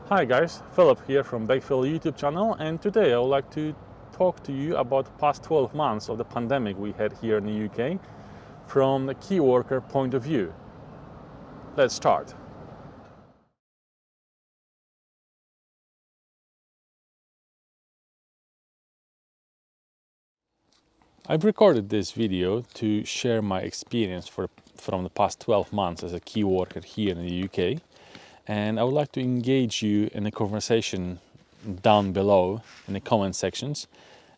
Hi guys, Philip here from Bakefield YouTube channel, and today I would like to talk to you about the past 12 months of the pandemic we had here in the UK from the key worker point of view. Let's start. I've recorded this video to share my experience from the past 12 months as a key worker here in the UK, and I would like to engage you in a conversation down below in the comment sections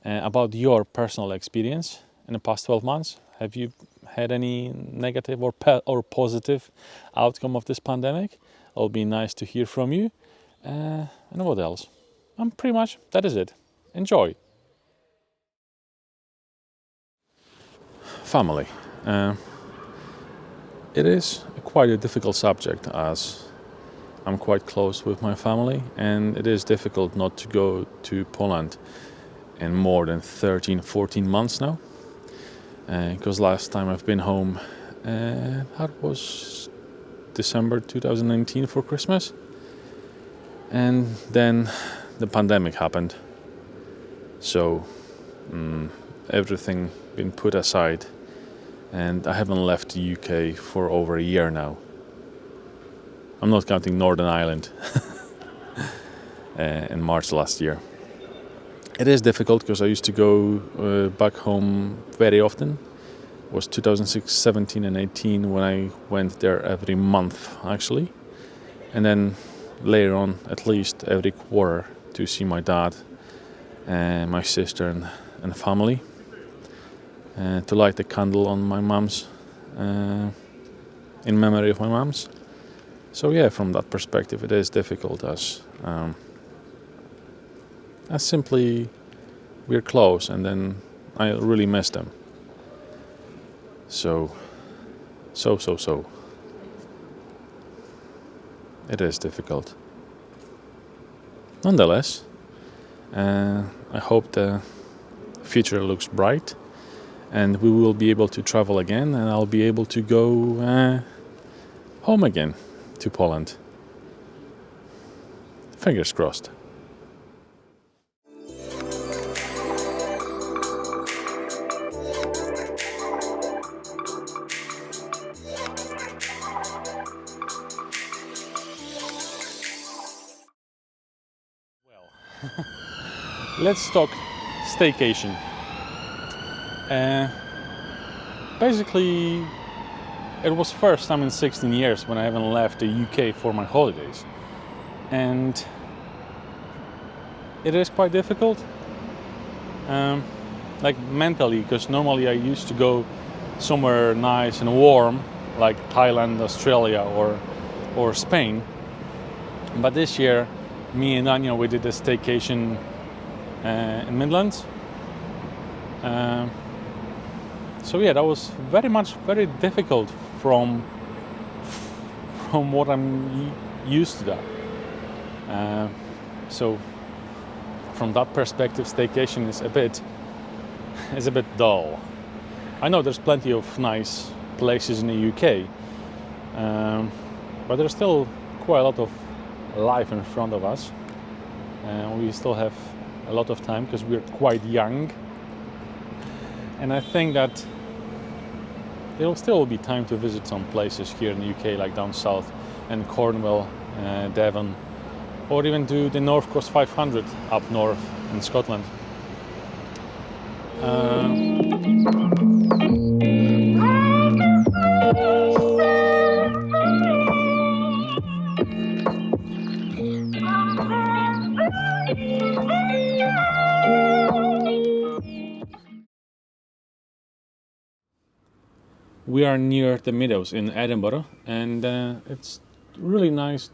about your personal experience in the past 12 months. Have you had any negative or positive outcome of this pandemic? It'll be nice to hear from you. And what else? Pretty much that is it. Enjoy. Family. It is quite a difficult subject as I'm quite close with my family, and it is difficult not to go to Poland in more than 13-14 months now, because last time I've been home that was December 2019 for Christmas, and then the pandemic happened, so everything been put aside, and I haven't left the UK for over a year now. I'm not counting Northern Ireland in March last year. It is difficult because I used to go back home very often. It was 2006, 17 and 18 when I went there every month actually. And then later on at least every quarter to see my dad and my sister and family. To light a candle on my mom's, in memory of my mom's. So yeah, from that perspective, it is difficult as simply we're close, and then I really miss them. So. It is difficult. Nonetheless, I hope the future looks bright, and we will be able to travel again, and I'll be able to go home again to Poland. Fingers crossed. Well, let's talk staycation. Basically, it was first time in 16 years when I haven't left the UK for my holidays, and it is quite difficult, like mentally, because normally I used to go somewhere nice and warm like Thailand, Australia or Spain, but this year me and Anya, we did a staycation in Midlands. So yeah, that was very difficult from what I'm used to that. So from that perspective, staycation is a bit dull. I know there's plenty of nice places in the UK, but there's still quite a lot of life in front of us. We still have a lot of time because we're quite young, and I think that there will still be time to visit some places here in the UK, like down south and Cornwall, Devon, or even do the North Coast 500 up north in Scotland. We are near the Meadows in Edinburgh, and it's really nice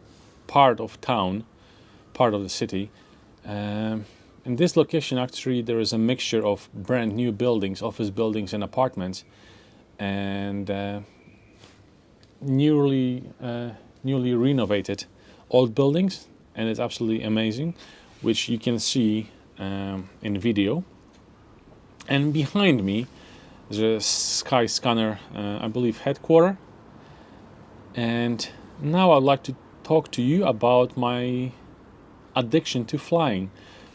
part of town, part of the city. In this location, actually, there is a mixture of brand new buildings, office buildings and apartments, and newly renovated old buildings, and it's absolutely amazing, which you can see in video. And behind me is a Sky Scanner, I believe, headquarter. And now I'd like to talk to you about my addiction to flying.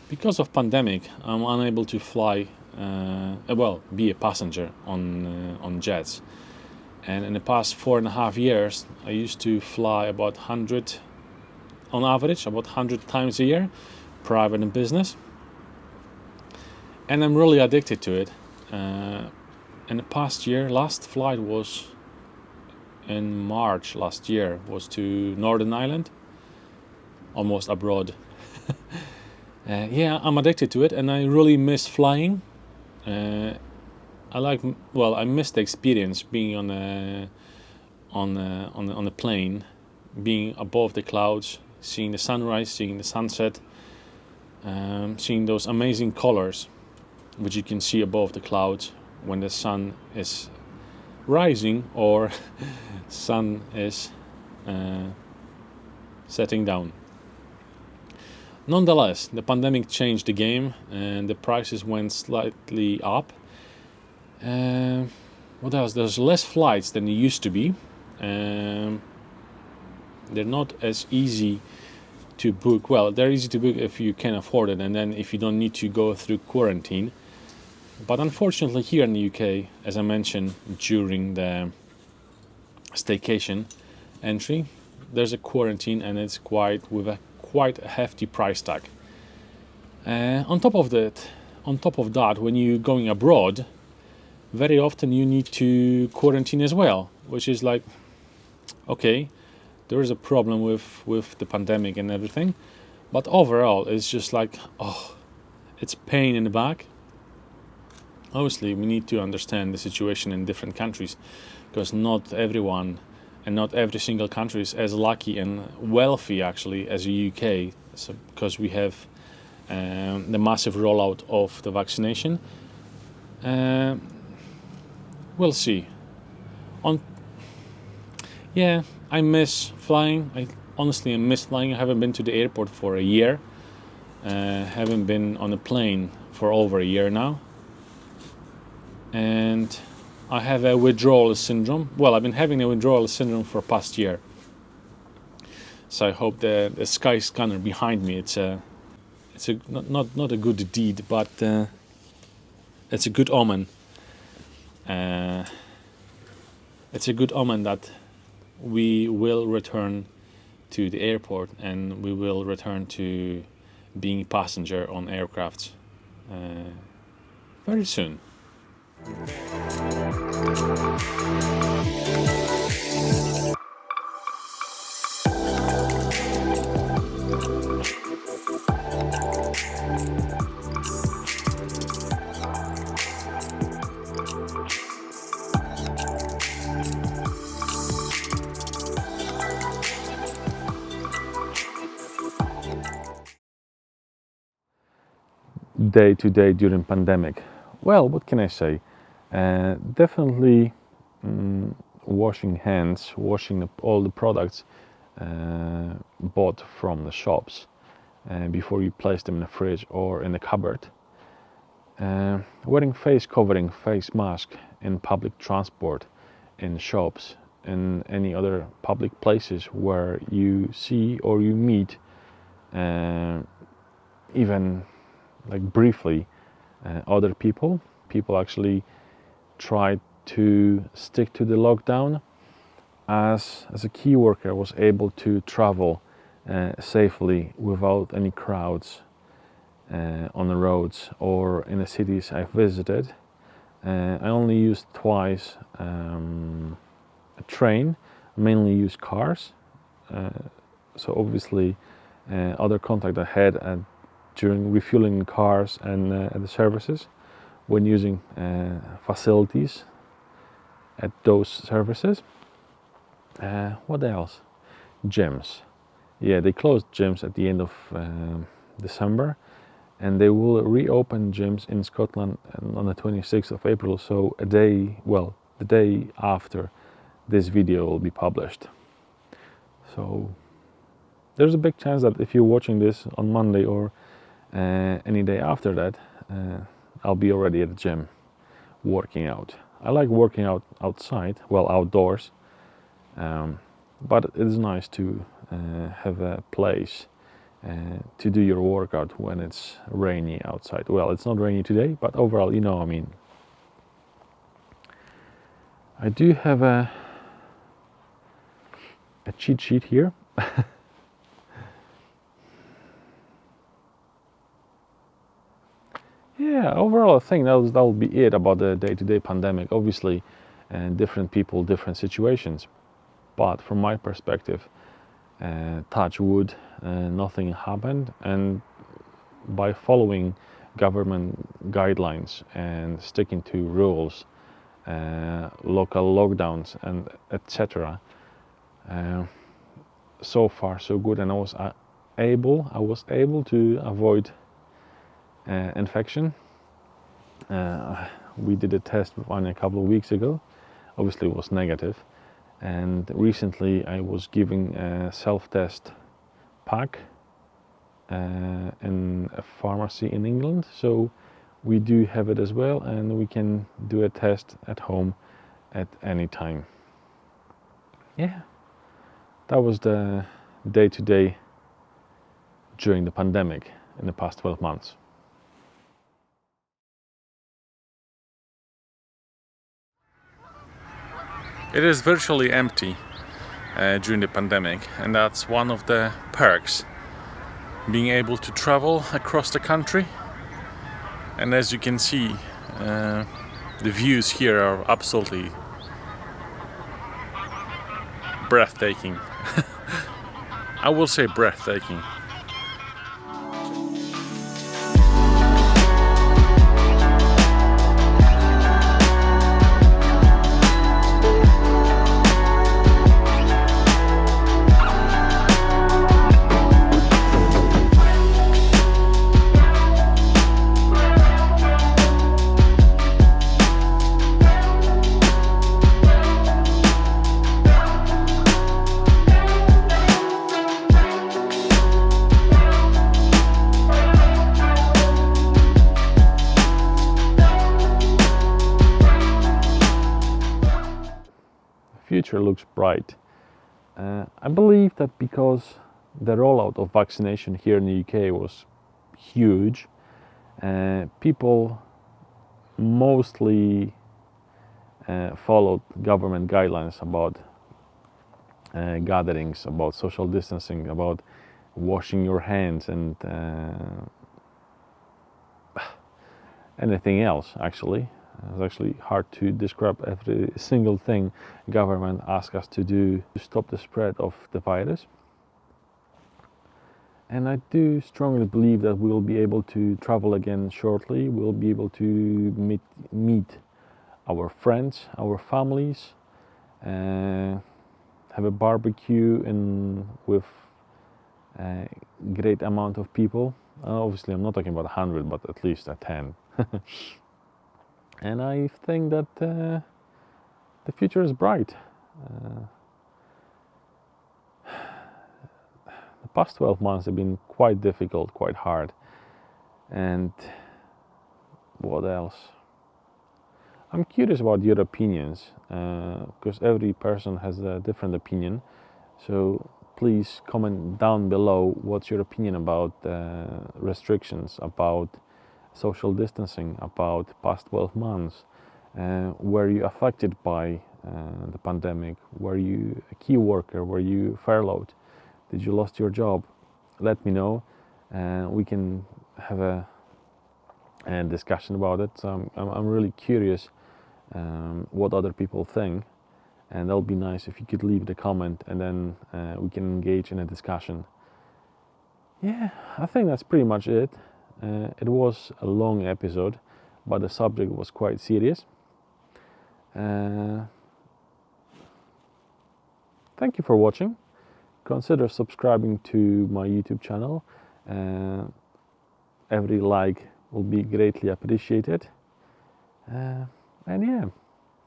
Because of pandemic, I'm unable to fly, well, be a passenger on jets. And in the past 4.5 years, I used to fly about 100, on average, about 100 times a year, private and business. And I'm really addicted to it. In the past year, last flight was in March last year, was to Northern Ireland, almost abroad. Yeah, I'm addicted to it, and I really miss flying. I miss the experience being on a plane, being above the clouds, seeing the sunrise, seeing the sunset, seeing those amazing colors which you can see above the clouds when the sun is rising or sun is setting down. Nonetheless, the pandemic changed the game and the prices went slightly up. What else? There's less flights than there used to be. They're not as easy to book. Well, they're easy to book if you can afford it, and then if you don't need to go through quarantine. But unfortunately, here in the UK, as I mentioned during the Staycation entry, there's a quarantine, and it's quite a hefty price tag. On top of that, when you're going abroad, very often you need to quarantine as well, which is like, okay, there is a problem with the pandemic and everything, but overall it's just like, it's pain in the back. Obviously, we need to understand the situation in different countries, because not everyone and not every single country is as lucky and wealthy actually as the UK. So because we have the massive rollout of the vaccination, we'll see. I miss flying. I miss flying. I haven't been to the airport for a year. Haven't been on a plane for over a year now. And I have a withdrawal syndrome. Well, I've been having a withdrawal syndrome for past year. So I hope the sky scanner behind me, it's not a good deed, but it's a good omen. It's a good omen that we will return to the airport and we will return to being passenger on aircrafts very soon. Day to day during pandemic. Well, what can I say? Definitely washing hands, washing all the products bought from the shops before you place them in the fridge or in the cupboard. Wearing face covering, face mask in public transport, in shops, in any other public places where you see or you meet, even like briefly, other people actually try to stick to the lockdown. As a key worker, I was able to travel safely without any crowds on the roads or in the cities I visited. I only used twice a train, mainly used cars. So obviously other contact I had during refueling cars and at the services, when using facilities at those services. What else? Gyms. Yeah, they closed gyms at the end of December, and they will reopen gyms in Scotland on the 26th of April, so the day after this video will be published. So there's a big chance that if you're watching this on Monday or any day after that, I'll be already at the gym working out. I like working out outside, outdoors, but it is nice to have a place to do your workout when it's rainy outside. Well, it's not rainy today, but overall, you know what I mean. I do have a cheat sheet here. Yeah, overall, I think that'll be it about the day-to-day pandemic. Obviously, different people, different situations. But from my perspective, touch wood, nothing happened. And by following government guidelines and sticking to rules, local lockdowns, and etc., so far so good. And I was able to avoid infection. We did a test a couple of weeks ago. Obviously it was negative, and recently I was giving a self-test pack in a pharmacy in England, so we do have it as well, and we can do a test at home at any time. Yeah, that was the day-to-day during the pandemic in the past 12 months. It is virtually empty during the pandemic, and that's one of the perks, being able to travel across the country. And as you can see, the views here are absolutely breathtaking. I will say breathtaking. Future looks bright. I believe that because the rollout of vaccination here in the UK was huge, people mostly followed government guidelines about gatherings, about social distancing, about washing your hands, and anything else actually. It's actually hard to describe every single thing government asks us to do to stop the spread of the virus. And I do strongly believe that we'll be able to travel again shortly. We'll be able to meet our friends, our families, have a barbecue with a great amount of people. Obviously, I'm not talking about 100, but at least a 10. And I think that the future is bright. The past 12 months have been quite difficult, quite hard. And what else? I'm curious about your opinions, because every person has a different opinion. So please comment down below what's your opinion about restrictions, about social distancing, about past 12 months. Were you affected by the pandemic? Were you a key worker? Were you furloughed? Did you lost your job? Let me know. We can have a discussion about it. So I'm really curious what other people think, and that'll be nice if you could leave the comment, and then we can engage in a discussion. Yeah, I think that's pretty much it. It was a long episode, but the subject was quite serious. Thank you for watching. Consider subscribing to my YouTube channel. Every like will be greatly appreciated. And yeah,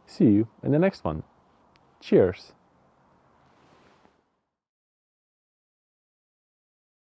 see you in the next one. Cheers.